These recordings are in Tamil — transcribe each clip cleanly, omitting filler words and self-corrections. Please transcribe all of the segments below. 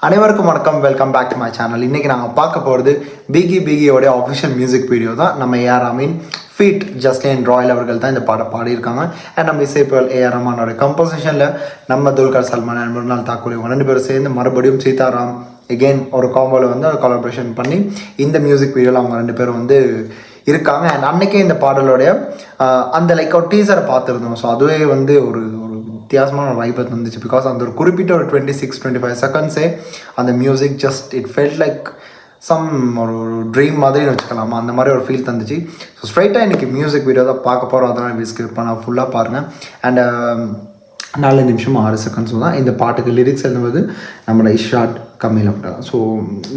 அனைவருக்கும் வணக்கம், welcome back to my channel. இன்றைக்கி நாங்கள் பார்க்க போகிறது பிகியோடைய ஆஃபிஷியல் மியூசிக் வீடியோ தான். நம்ம ஏஆர் ரஹ்மான் ஃபீட் ஜஸ்டின் ராயல் அவர்கள் தான் இந்த பாடம் பாடியிருக்காங்க. அண்ட் நம்ம இசைப்புகள் ஏஆர் ரஹ்மானோட கம்போசிஷனில் நம்ம துல்கர் சல்மான் அண்ட் மிருனால் தாக்கூர் இவங்க 2 பேரும் சேர்ந்து மறுபடியும் சீதாராம் எகெயின் ஒரு காம்போவில் வந்து கொலாபரேஷன் பண்ணி இந்த மியூசிக் வீடியோவில் அவங்க 2 பேரும் வந்து இருக்காங்க. அண்ட் அன்றைக்கே இந்த பாடலோடைய அந்த ஒரு டீசரை பார்த்துருந்தோம். ஸோ அதுவே வந்து ஒரு வித்தியாசமான ஒரு வைப் வந்துச்சு. பிகாஸ் அந்த ஒரு குறிப்பிட்ட ஒரு 26-25 செகண்ட்ஸே அந்த music just it felt like some ஒரு ட்ரீம் மாதிரின்னு வச்சுக்கலாமா, அந்த மாதிரி ஒரு ஃபீல் தந்துச்சு. ஸோ ஸ்ட்ரைட்டாக இன்றைக்கி மியூசிக் வீடியோ தான் பார்க்க போகிறோம். அதெல்லாம் ஸ்கிப் பண்ணால் ஃபுல்லாக பாருங்கள். அண்ட் 4 நிமிஷம் 6 செகண்ட்ஸும் தான் இந்த பாட்டுக்கு லிரிக்ஸ் எழுதுவது நம்மளோட இஷாட் கம்மியில் விட்டலாம். ஸோ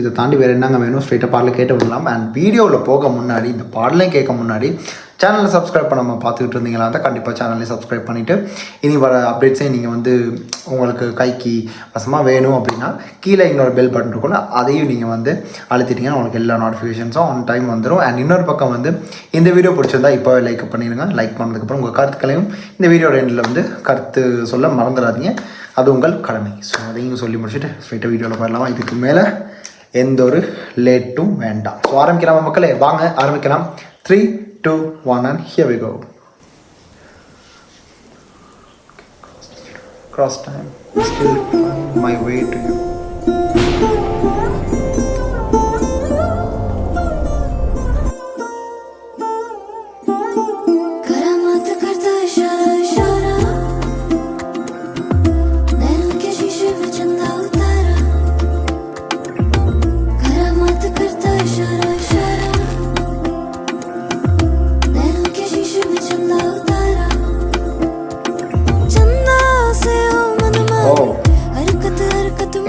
இதை தாண்டி வேறு என்னங்க வேணும், ஸ்ட்ரைட்டாக பாடலை கேட்டு விடலாம். அண்ட் வீடியோவில் போக முன்னாடி இந்த பாடலையும் கேட்க முன்னாடி சேனலை சப்ஸ்கிரைப் பண்ணாமல் பார்த்துக்கிட்டு இருந்தீங்களா தான் கண்டிப்பாக சேனலையும் சப்ஸ்கிரைப் பண்ணிவிட்டு இனி வர அப்டேட்ஸையும் நீங்கள் வந்து உங்களுக்கு கைக்கு வசமாக வேணும் அப்படின்னா கீழே இன்னொரு பெல் பட்டன் இருக்கும்ல, அதையும் நீங்கள் வந்து அழுத்திட்டீங்கன்னா உங்களுக்கு எல்லா நோட்டிஃபிகேஷன்ஸும் ஆன் டைம் வந்துடும். அண்ட் இன்னொரு பக்கம் வந்து இந்த வீடியோ பிடிச்சிருந்தா இப்போவே லைக் பண்ணிடுங்க. லைக் பண்ணதுக்கப்புறம் உங்கள் கருத்துக்களையும் இந்த வீடியோ ரெண்டில் வந்து கருத்து சொல்ல மறந்துடாதீங்க, அது உங்கள் கடமை. ஸோ அதையும் சொல்லி முடிச்சுட்டு ஸ்ட்ரைட்டாக வீடியோவில் போயிடலாமா. இதுக்கு மேலே எந்த ஒரு லேட்டும் வேண்டாம். ஸோ ஆரம்பிக்கலாம் மக்களே, வாங்க ஆரம்பிக்கலாம். 3, 2, 1 and here we go. Cross time, still find my way to you.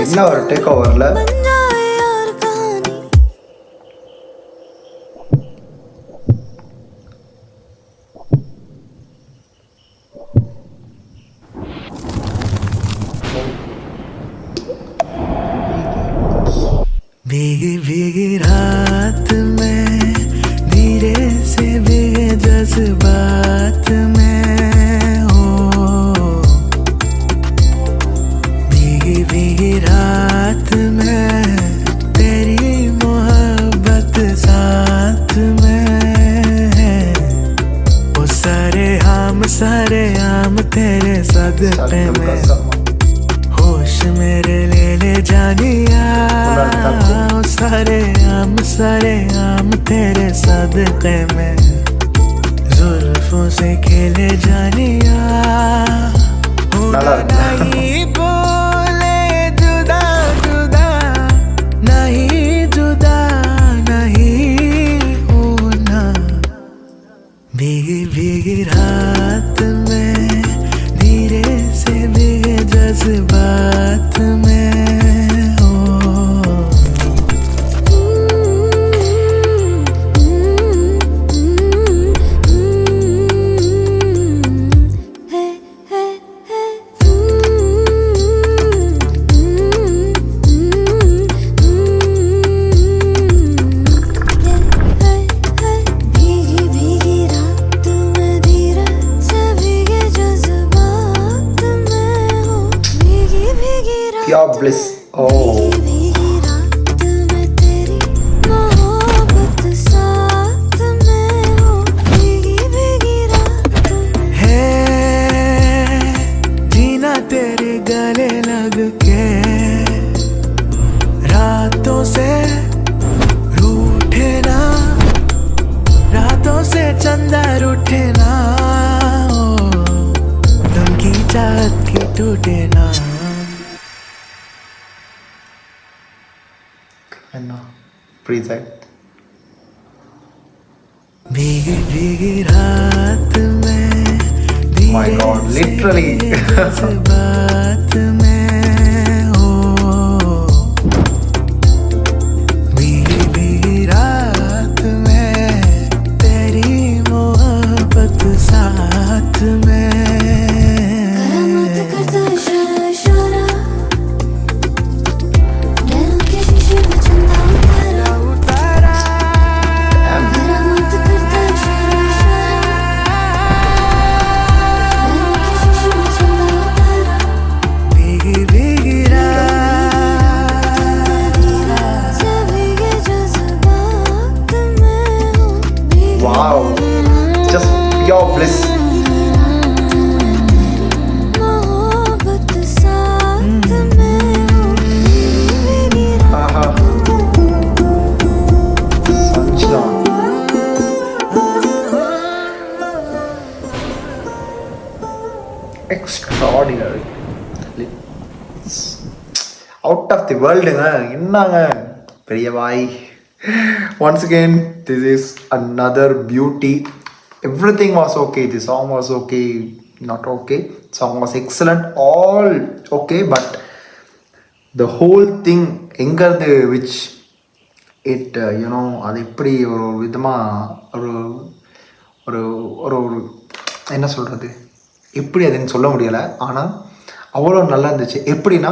என்ன ஒரு டேக் ஓவரில் भीगी भीगी रात में धीरे से भीगे जज्बात में हो, भीगी भीगी रात में तेरी मोहब्बत साथ में है। वो सारे आम तेरे सदक़े में, होश मेरे ले जानिया। सारे आम तेरे सदक़े में, जुल्फों से खेले जानिया। नहीं बोले जुदा जुदा, नहीं जुदा नहीं होना। भीगी भीगी रात में धीरे से भीगे जज्बात में हो। Pure bliss. Oh. तेरे गले लग के रातों से रूठे ना, रातों से चंदा रूठे ना, तुम की चाहत की टूटे ना। Freeze it. भीगी भीगी रात में, My God, literally. बात में हो, भीगी भीगी रात में तेरी मोहब्बत साथ में। எக்ஸ்ட்ராடினரி, அவுட் ஆஃப் தி வேர்ல்டுங்க. என்னங்க பெரிய வாய். Once again this is another beauty. Everything was okay, the song was okay, not okay, song was excellent, all okay, but the whole thing எங்கேருந்து விச் இட் யூனோ அது எப்படி ஒரு விதமாக ஒரு ஒரு ஒரு ஒரு என்ன சொல்கிறது, எப்படி அதுன்னு சொல்ல முடியலை. ஆனால் அவ்வளோ நல்லா இருந்துச்சு. எப்படின்னா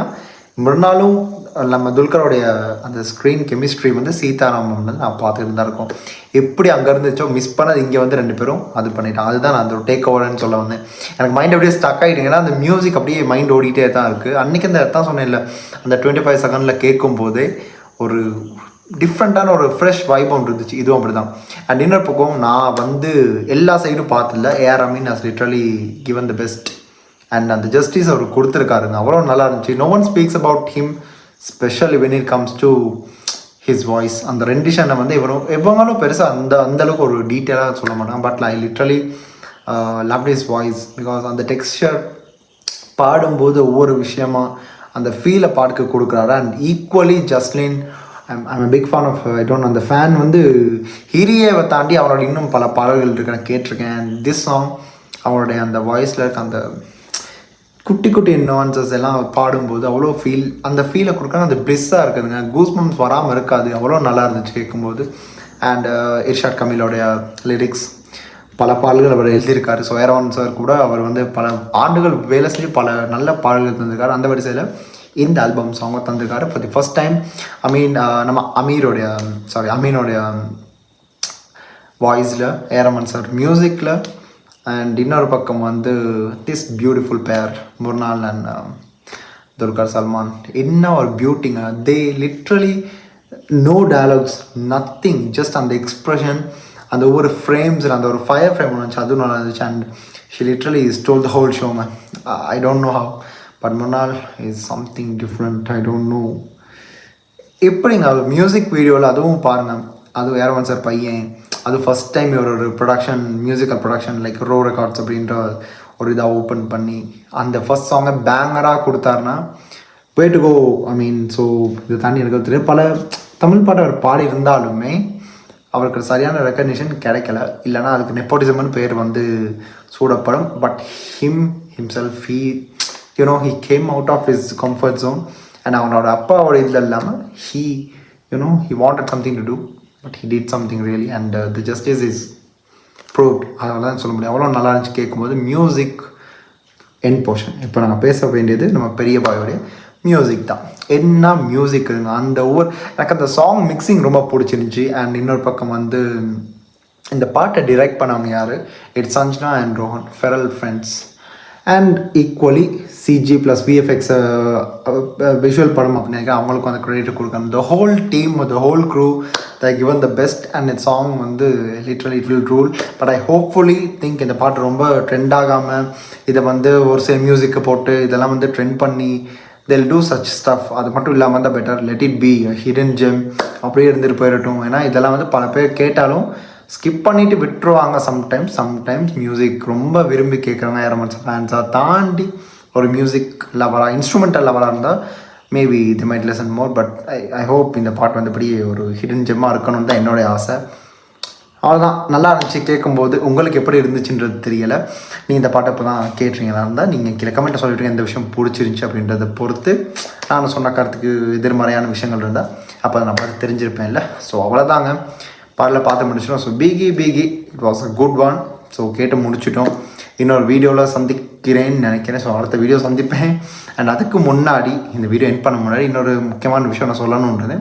மறுநாளும் நம்ம துல்கரோடைய அந்த ஸ்க்ரீன் கெமிஸ்ட்ரி வந்து சீதாராமன் வந்து நான் பார்த்துட்டு தான் இருக்கோம். எப்படி அங்கே இருந்துச்சோ மிஸ் பண்ணது இங்கே வந்து 2 பேரும் அது பண்ணிட்டான். அதுதான் நான் அந்த ஒரு டேக் ஓவர்னு சொல்ல வந்தேன். எனக்கு மைண்ட் அப்படியே ஸ்டக் ஆகிட்டு, ஏன்னா அந்த மியூசிக் அப்படியே மைண்ட் ஓடிட்டே தான் இருக்குது. அன்றைக்கி அந்த தான் சொன்னேன் இல்லை, அந்த 25 செகண்டில் கேட்கும் போதே ஒரு டிஃப்ரெண்ட்டான ஒரு ஃப்ரெஷ் வைப் ஒன்று இருந்துச்சு. இதுவும் அப்படி தான். அண்ட் இன்னொரு பக்கம் நான் வந்து எல்லா சைடும் பார்த்துல AR Rahman has literally given the best. And அந்த ஜஸ்டிஸ் அவர் கொடுத்துருக்காருங்க, அவ்வளோ நல்லா இருந்துச்சு. No one speaks about him specially when it comes to his voice. அந்த ரெண்டிஷனை வந்து எவ்வளோ பெருசாக அந்தளவுக்கு ஒரு டீட்டெயிலாக சொல்ல மாட்டாங்க. But I literally love his voice because அந்த டெக்ஸ்சர் பாடும்போது ஒவ்வொரு விஷயமா அந்த ஃபீலை பாட்டுக்கு கொடுக்குறாரு. And equally Jasleen, I'm big fan of, I don't, அந்த ஃபேன் வந்து ஹிரியேவை தாண்டி அவரோட இன்னும் பல பாடல்கள் இருக்கு, நான் கேட்டிருக்கேன். அண்ட் திஸ் சாங் அவருடைய அந்த வாய்ஸில் இருக்க அந்த குட்டி குட்டி நுவான்சஸ் எல்லாம் பாடும்போது அவ்வளோ ஃபீல், அந்த ஃபீலை கொடுக்குறாங்க. அந்த பிளிஸ்ஸாக இருக்குதுங்க, கூஸ்பம்ஸ் வராமல் இருக்காது, அவ்வளோ நல்லா இருந்துச்சு கேட்கும்போது. அண்ட் இர்ஷாத் கமீலோடைய லிரிக்ஸ், பல பாடல்கள் அவர் எழுதியிருக்காரு. ஸோ ஏரவான் சார் கூட அவர் வந்து பல ஆண்டுகள் வேலை செஞ்சு பல நல்ல பாடல்கள் தந்திருக்காரு. அந்த வரிசையில் இந்த ஆல்பம் சாங்கை தந்திருக்காரு ஃபார் தி ஃபர்ஸ்ட் டைம். நம்ம அமீனோடைய வாய்ஸில், ஏரமன் சார் மியூசிக்கில், அண்ட் இன்னொரு பக்கம் வந்து திஸ் பியூட்டிஃபுல் பேர் முர்னால் அண்ட் துல்கர் சல்மான். என்ன ஒரு பியூட்டிங்க. They literally no dialogues, nothing, just அந்த எக்ஸ்ப்ரெஷன், அந்த ஒவ்வொரு ஃப்ரேம்ஸில் அந்த ஒரு ஃபயர் ஃப்ரேம் வந்துச்சு, அதுவும் நல்லா இருந்துச்சு. And she literally stole the whole show man. I don't know how, but Mrunal is something different. I don't know எப்படிங்க அது மியூசிக் வீடியோவில் அதுவும் பாருங்கள், அதுவும் ஏரவான் சார் பையன், அது ஃபஸ்ட் டைம் ஒரு production, musical production like raw records அப்படின்ற ஒரு இதாக ஓப்பன் பண்ணி அந்த ஃபஸ்ட் சாங்கை பேங்கராக கொடுத்தாருன்னா way to go. I mean, so இதை தாண்டி எனக்கு தெரியும், பல தமிழ் பாட்டு அவர் பாடி இருந்தாலுமே அவருக்கு சரியான ரெக்கக்னிஷன் கிடைக்கல. இல்லைனா அதுக்கு நெப்போட்டிசம்னு பேர் வந்து சூடப்படும். But himself he came out of his comfort zone. And அவனோட அப்பாவோட இதில் இல்லாமல் he wanted something to do, but he did something really, and the justice is proved. அதனால தான் சொல்ல முடியும், அவ்வளோ நல்லா இருந்துச்சு கேட்கும்போது. மியூசிக் என் போர்ஷன். இப்போ நாங்கள் பேச வேண்டியது நம்ம பெரிய பாயோடைய மியூசிக் தான். என்ன மியூசிக் இருக்குங்க அந்த எனக்கு அந்த சாங் மிக்சிங் ரொம்ப பிடிச்சிருந்துச்சி. அண்ட் இன்னொரு பக்கம் வந்து இந்த பாட்டை டிரெக்ட் பண்ணவங்க யார், it's Sanjana and Rohan, feral friends. And equally CG plus VFX visual படம் அப்படின்னு அவங்களுக்கும் அந்த க்ரெடிட் கொடுக்கணும். The whole team, the whole crew, the given the best. And இந்த சாங் வந்து literally it will rule. But I hopefully think இந்த பாட்டு ரொம்ப ட்ரெண்ட் ஆகாமல் இதை வந்து ஒரு சில மியூசிக்கை போட்டு இதெல்லாம் வந்து ட்ரெண்ட் பண்ணி they'll do such stuff. அது மட்டும் இல்லாமல் தான் better. Let it be hidden GeM அப்படியே இருந்துட்டு போயிடட்டும். ஏன்னா இதெல்லாம் வந்து பல பேர் கேட்டாலும் ஸ்கிப் பண்ணிவிட்டு விட்டுருவாங்க. சம்டைம்ஸ் மியூசிக் ரொம்ப விரும்பி கேட்குறவங்க ஏரமன் ஃபேன்ஸாக தாண்டி ஒரு மியூசிக் லவராக, இன்ஸ்ட்ருமெண்டல் லவராக இருந்தால் maybe the might lesson more. But I hope இந்த பாட்டு வந்து இப்படி ஒரு ஹிடன் ஜெம்மாக இருக்கணும்னு தான் என்னுடைய ஆசை. அவ்வளோதான், நல்லா இருந்துச்சு கேட்கும்போது. உங்களுக்கு எப்படி இருந்துச்சுன்றது தெரியலை. நீ இந்த பாட்டை இப்போ தான் கேட்டுறீங்களா இருந்தால் நீங்கள் கீழே கமெண்ட்டை சொல்லிவிட்டு எந்த விஷயம் பிடிச்சிருந்துச்சி அப்படின்றத பொறுத்து. நான் சொன்ன கருத்துக்கு எதிர்மறையான விஷயங்கள் இருந்தால் அப்போ அதை நான் பார்த்து தெரிஞ்சிருப்பேன் இல்லை. ஸோ அவ்வளோதாங்க, பாடலை பார்த்து முடிச்சிட்டோம். ஸோ பீகி it was a good one. So கேட்டு முடிச்சிட்டோம். இன்னொரு வீடியோவில் சந்திக்கிறேன்னு நினைக்கிறேன். ஸோ அடுத்த வீடியோ சந்திப்பேன். அண்ட் அதுக்கு முன்னாடி, இந்த வீடியோ எண்ட் பண்ண முன்னாடி இன்னொரு முக்கியமான விஷயம் நான் சொல்லணுன்றது,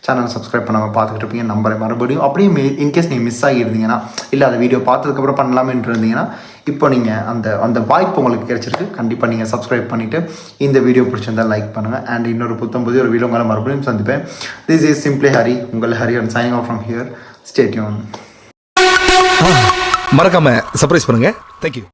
சேனல் சப்ஸ்கிரைப் பண்ணாமல் பார்த்துக்கிட்டு இருப்பீங்க நம்பரை மறுபடியும். அப்படியே இன்கேஸ் நீங்கள் மிஸ் ஆகியிருந்தீங்கன்னா, இல்லை அந்த வீடியோ பார்த்ததுக்கப்புறம் பண்ணலாமேன்னு இருந்தீங்கன்னா, இப்போ நீங்கள் அந்த வாய்ப்பு உங்களுக்கு கிடைச்சிருக்கு. கண்டிப்பாக நீங்கள் சப்ஸ்கிரைப் பண்ணிவிட்டு இந்த வீடியோ பிடிச்சிருந்தால் லைக் பண்ணுங்கள். அண்ட் இன்னொரு புத்தம்புதிய ஒரு வீடியோ உங்களை மறுபடியும் சந்திப்பேன். திஸ் இஸ் சிம்ப்ளி ஹரி, உங்கள் Hari, and signing off from here. Stay tune. மறக்காம சர்ப்ரைஸ் பண்ணுங்க. தேங்க்யூ.